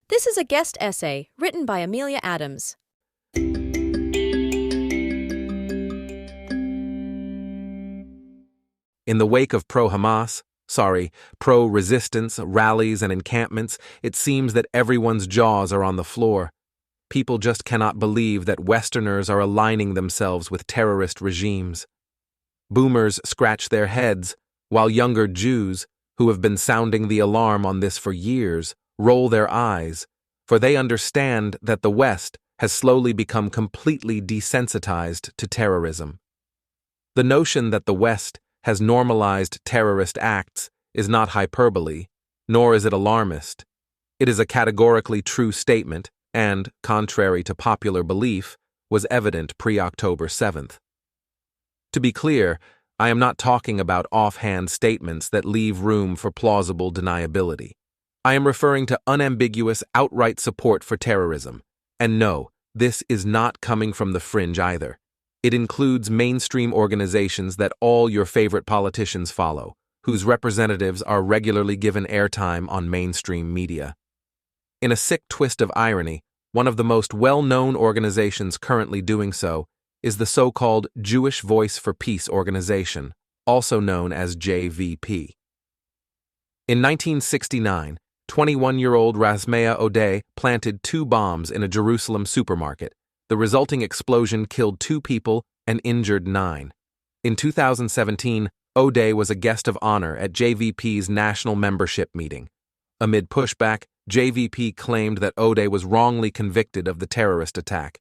This is a guest essay written by Amelia Adams. In the wake of pro-resistance rallies and encampments, it seems that everyone's jaws are on the floor. People just cannot believe that Westerners are aligning themselves with terrorist regimes. Boomers scratch their heads, while younger Jews, who have been sounding the alarm on this for years, roll their eyes, for they understand that the West has slowly become completely desensitized to terrorism. The notion that the West has normalized terrorist acts is not hyperbole, nor is it alarmist. It is a categorically true statement and, contrary to popular belief, was evident pre-October 7th. To be clear, I am not talking about offhand statements that leave room for plausible deniability. I am referring to unambiguous, outright support for terrorism. And no, this is not coming from the fringe either. It includes mainstream organizations that all your favorite politicians follow, whose representatives are regularly given airtime on mainstream media. In a sick twist of irony, one of the most well-known organizations currently doing so is the so-called Jewish Voice for Peace organization, also known as JVP. In 1969, 21-year-old Rasmea Odeh planted 2 bombs in a Jerusalem supermarket. The resulting explosion killed 2 people and injured 9. In 2017, Odeh was a guest of honor at JVP's national membership meeting. Amid pushback, JVP claimed that Odeh was wrongly convicted of the terrorist attack,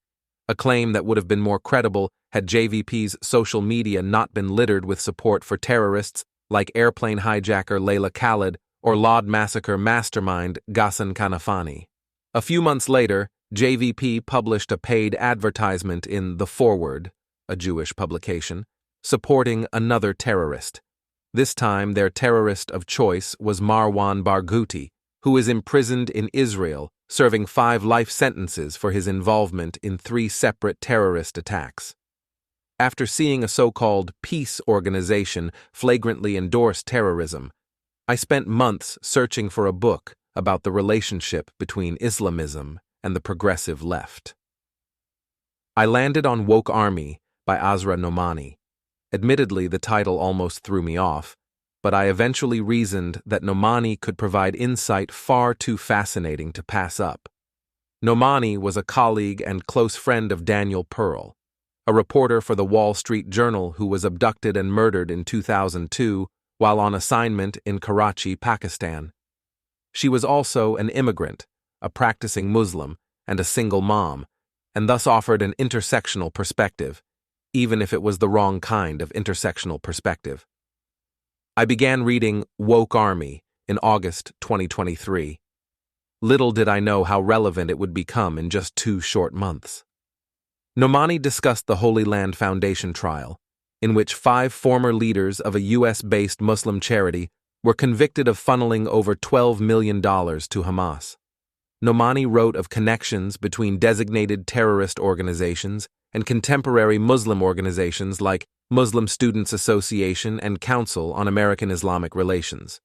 a claim that would have been more credible had JVP's social media not been littered with support for terrorists like airplane hijacker Layla Khalid or Lod massacre mastermind Ghassan Kanafani. A few months later, JVP published a paid advertisement in The Forward, a Jewish publication, supporting another terrorist. This time, their terrorist of choice was Marwan Barghouti, who is imprisoned in Israel, serving 5 life sentences for his involvement in 3 separate terrorist attacks. After seeing a so-called peace organization flagrantly endorse terrorism, I spent months searching for a book about the relationship between Islamism and the progressive left. I landed on Woke Army by Azra Nomani. Admittedly, the title almost threw me off, but I eventually reasoned that Nomani could provide insight far too fascinating to pass up. Nomani was a colleague and close friend of Daniel Pearl, a reporter for the Wall Street Journal who was abducted and murdered in 2002 while on assignment in Karachi, Pakistan. She was also an immigrant, a practicing Muslim, and a single mom, and thus offered an intersectional perspective, even if it was the wrong kind of intersectional perspective. I began reading Woke Army in August 2023. Little did I know how relevant it would become in just 2 short months. Nomani discussed the Holy Land Foundation trial, in which 5 former leaders of a U.S.-based Muslim charity were convicted of funneling over $12 million to Hamas. Nomani wrote of connections between designated terrorist organizations and contemporary Muslim organizations like Muslim Students Association and Council on American Islamic Relations.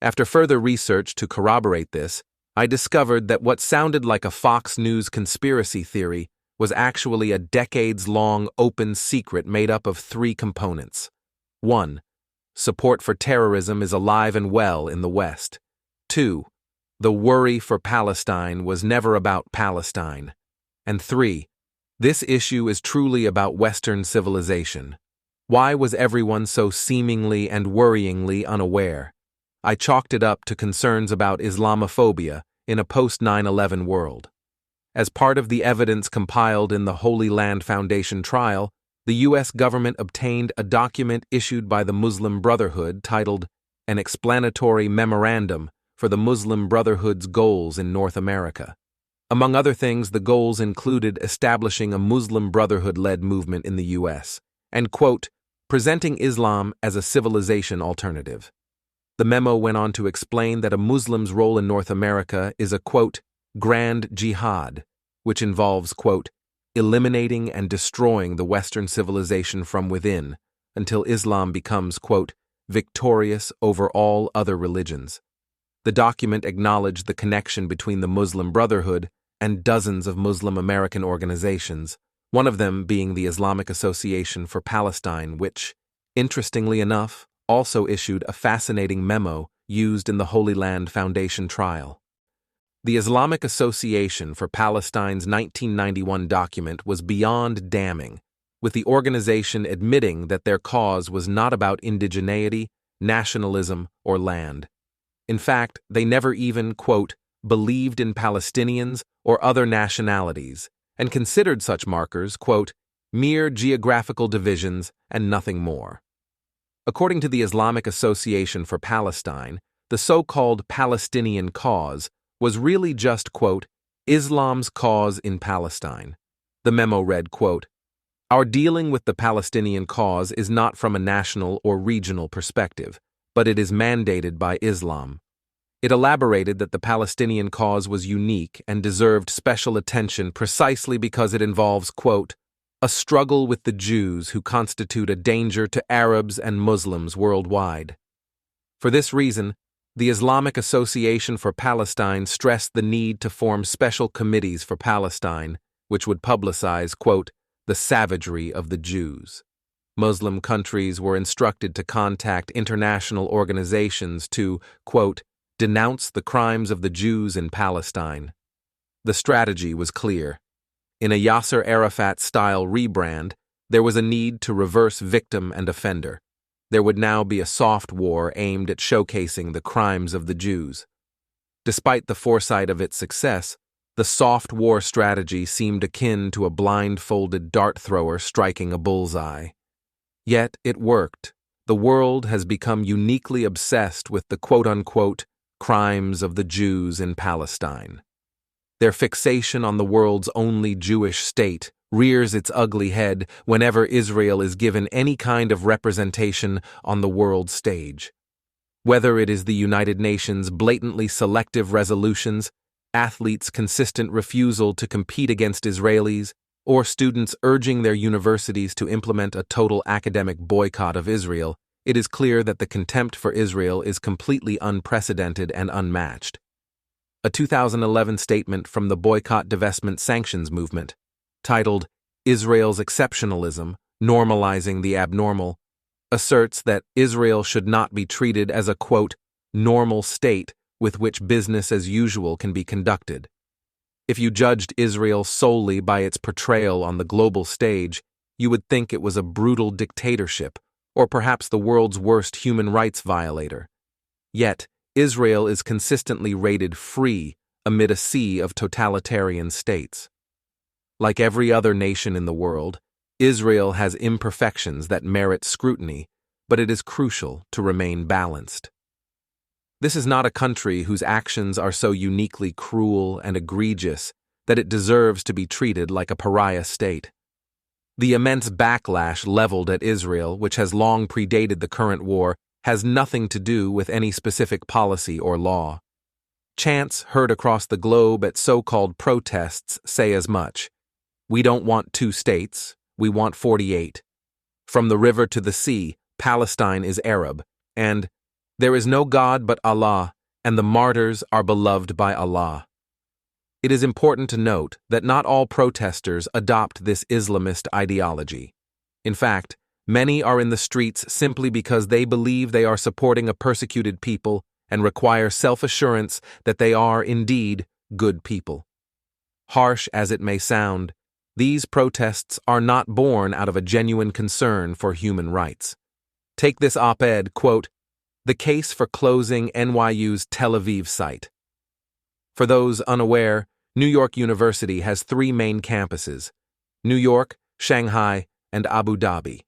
After further research to corroborate this, I discovered that what sounded like a Fox News conspiracy theory was actually a decades-long open secret made up of 3 components. 1. Support for terrorism is alive and well in the West. 2. The worry for Palestine was never about Palestine. And 3. This issue is truly about Western civilization. Why was everyone so seemingly and worryingly unaware? I chalked it up to concerns about Islamophobia in a post-9/11 world. As part of the evidence compiled in the Holy Land Foundation trial, the U.S. government obtained a document issued by the Muslim Brotherhood titled An Explanatory Memorandum for the Muslim Brotherhood's Goals in North America. Among other things, the goals included establishing a Muslim Brotherhood-led movement in the U.S. and, quote, presenting Islam as a civilization alternative. The memo went on to explain that a Muslim's role in North America is a, quote, grand jihad, which involves, quote, eliminating and destroying the Western civilization from within until Islam becomes, quote, victorious over all other religions. The document acknowledged the connection between the Muslim Brotherhood and dozens of Muslim American organizations, one of them being the Islamic Association for Palestine, which, interestingly enough, also issued a fascinating memo used in the Holy Land Foundation trial. The Islamic Association for Palestine's 1991 document was beyond damning, with the organization admitting that their cause was not about indigeneity, nationalism, or land. In fact, they never even, quote, believed in Palestinians or other nationalities, and considered such markers, quote, mere geographical divisions and nothing more. According to the Islamic Association for Palestine, the so-called Palestinian cause was really just, quote, Islam's cause in Palestine. The memo read, quote, our dealing with the Palestinian cause is not from a national or regional perspective, but it is mandated by Islam. It elaborated that the Palestinian cause was unique and deserved special attention precisely because it involves, quote, a struggle with the Jews who constitute a danger to Arabs and Muslims worldwide. For this reason, the Islamic Association for Palestine stressed the need to form special committees for Palestine, which would publicize, quote, the savagery of the Jews. Muslim countries were instructed to contact international organizations to, quote, denounce the crimes of the Jews in Palestine. The strategy was clear. In a Yasser Arafat-style rebrand, there was a need to reverse victim and offender. There would now be a soft war aimed at showcasing the crimes of the Jews. Despite the foresight of its success, the soft war strategy seemed akin to a blindfolded dart thrower striking a bullseye. Yet it worked. The world has become uniquely obsessed with the quote-unquote crimes of the Jews in Palestine. Their fixation on the world's only Jewish state rears its ugly head whenever Israel is given any kind of representation on the world stage. Whether it is the United Nations' blatantly selective resolutions, athletes' consistent refusal to compete against Israelis, or students urging their universities to implement a total academic boycott of Israel, it is clear that the contempt for Israel is completely unprecedented and unmatched. A 2011 statement from the Boycott, Divestment, Sanctions movement, titled Israel's Exceptionalism, Normalizing the Abnormal, asserts that Israel should not be treated as a, quote, normal state with which business as usual can be conducted. If you judged Israel solely by its portrayal on the global stage, you would think it was a brutal dictatorship, or perhaps the world's worst human rights violator. Yet, Israel is consistently rated free amid a sea of totalitarian states. Like every other nation in the world, Israel has imperfections that merit scrutiny, but it is crucial to remain balanced. This is not a country whose actions are so uniquely cruel and egregious that it deserves to be treated like a pariah state. The immense backlash leveled at Israel, which has long predated the current war, has nothing to do with any specific policy or law. Chants heard across the globe at so-called protests say as much. We don't want 2 states, we want 48. From the river to the sea, Palestine is Arab, and there is no God but Allah, and the martyrs are beloved by Allah. It is important to note that not all protesters adopt this Islamist ideology. In fact, many are in the streets simply because they believe they are supporting a persecuted people and require self-assurance that they are indeed good people. Harsh as it may sound, these protests are not born out of a genuine concern for human rights. Take this op-ed, quote, the case for closing NYU's Tel Aviv site. For those unaware, New York University has 3 main campuses: New York, Shanghai, and Abu Dhabi.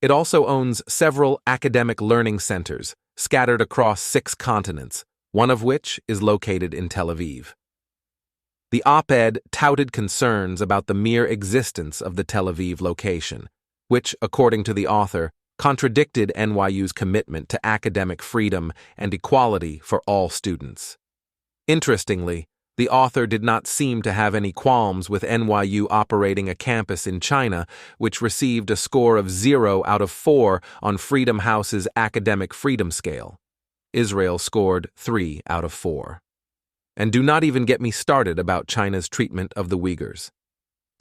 It also owns several academic learning centers scattered across 6 continents, one of which is located in Tel Aviv. The op-ed touted concerns about the mere existence of the Tel Aviv location, which, according to the author, contradicted NYU's commitment to academic freedom and equality for all students. Interestingly, the author did not seem to have any qualms with NYU operating a campus in China, which received a score of 0 out of 4 on Freedom House's academic freedom scale. Israel scored 3 out of 4. And do not even get me started about China's treatment of the Uyghurs.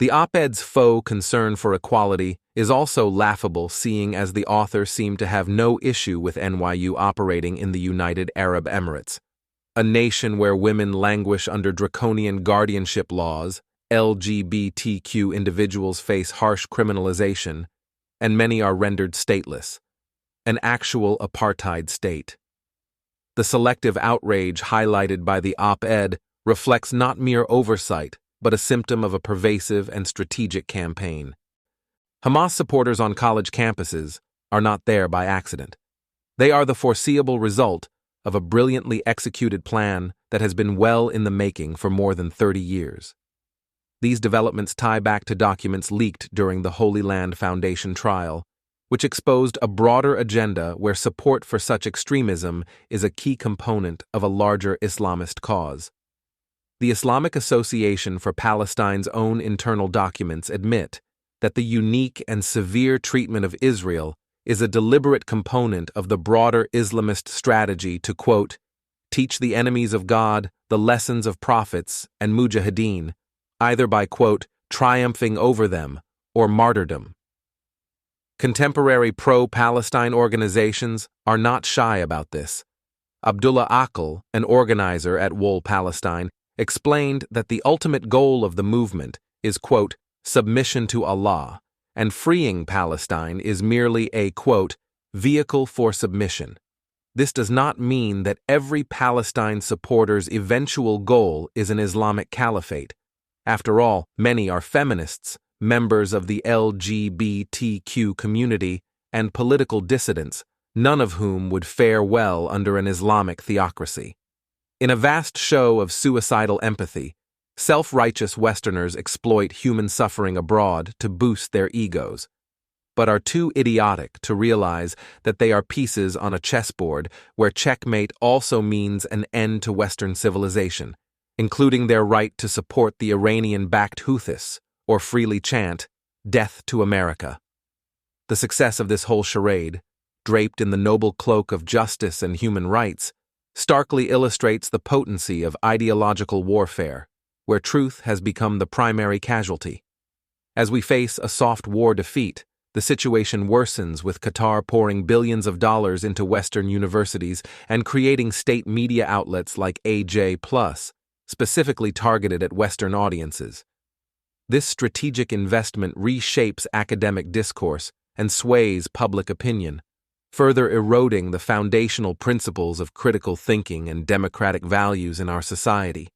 The op-ed's faux concern for equality is also laughable, seeing as the author seemed to have no issue with NYU operating in the United Arab Emirates, a nation where women languish under draconian guardianship laws, LGBTQ individuals face harsh criminalization, and many are rendered stateless, an actual apartheid state. The selective outrage highlighted by the op-ed reflects not mere oversight, but a symptom of a pervasive and strategic campaign. Hamas supporters on college campuses are not there by accident. They are the foreseeable result of a brilliantly executed plan that has been well in the making for more than 30 years. These developments tie back to documents leaked during the Holy Land Foundation trial, which exposed a broader agenda where support for such extremism is a key component of a larger Islamist cause. The Islamic Association for Palestine's own internal documents admit that the unique and severe treatment of Israel is a deliberate component of the broader Islamist strategy to, quote, teach the enemies of God the lessons of prophets and mujahideen, either by, quote, triumphing over them or martyrdom. Contemporary pro-Palestine organizations are not shy about this. Abdullah Aql, an organizer at Wool Palestine, explained that the ultimate goal of the movement is, quote, submission to Allah, and freeing Palestine is merely a, quote, vehicle for submission. This does not mean that every Palestine supporter's eventual goal is an Islamic caliphate. After all, many are feminists, members of the LGBTQ community, and political dissidents, none of whom would fare well under an Islamic theocracy. In a vast show of suicidal empathy, self-righteous Westerners exploit human suffering abroad to boost their egos, but are too idiotic to realize that they are pieces on a chessboard where checkmate also means an end to Western civilization, including their right to support the Iranian-backed Houthis or freely chant, "Death to America." The success of this whole charade, draped in the noble cloak of justice and human rights, starkly illustrates the potency of ideological warfare, where truth has become the primary casualty. As we face a soft war defeat, the situation worsens with Qatar pouring billions of dollars into Western universities and creating state media outlets like AJ+, specifically targeted at Western audiences. This strategic investment reshapes academic discourse and sways public opinion, further eroding the foundational principles of critical thinking and democratic values in our society.